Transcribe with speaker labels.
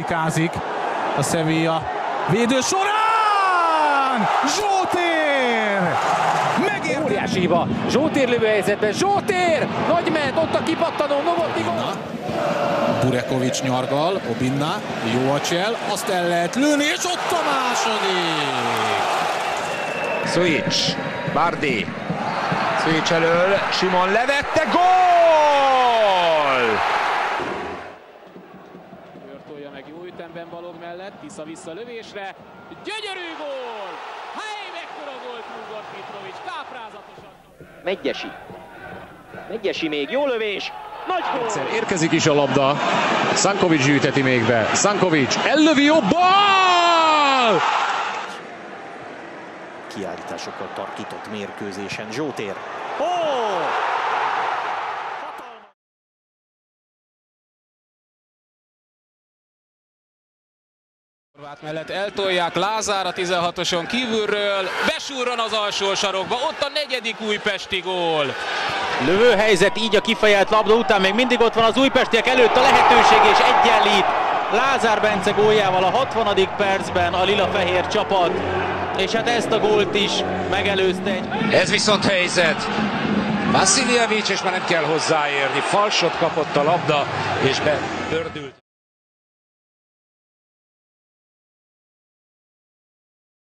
Speaker 1: Kázik a Sevilla védő során! Zsótér! Megért!
Speaker 2: Óriási hiba! Zsótér lövőhelyzetben, Zsótér! Nagy ment, ott a kipattanó, Novotny gól!
Speaker 1: Burekovics nyargal, Obinna, jó a csel, azt el lehet lőni, és ott a második!
Speaker 3: Szujics, Bárdi, Szujics elől, Simon levette, gól!
Speaker 2: Tolja meg jó ütemben Balog mellett, vissza lövésre, gyönyörű gól! Hely, mekkora gólt rúgott Mitrovic, káprázatosan! Megyesi még, jó lövés, nagy gól!
Speaker 4: Érkezik is a labda, Sankovics gyűjteti még be, Sankovics ellövi jobbal!
Speaker 5: Kiállításokkal tarkított mérkőzésen Zsótér. Ó!
Speaker 2: Horváth mellett eltolják, Lázár a 16-oson kívülről, besúrran az alsó sarokba, ott a negyedik újpesti gól.
Speaker 6: Lövőhelyzet, így a kifejelt labda után még mindig ott van az újpestiek előtt a lehetőség és egyenlít. Lázár Bence góljával a 60. percben a lila-fehér csapat, és hát ezt a gólt is megelőzte egy...
Speaker 3: Ez viszont helyzet. Vasiljevics, és már nem kell hozzáérni. Falsot kapott a labda, és bepördült.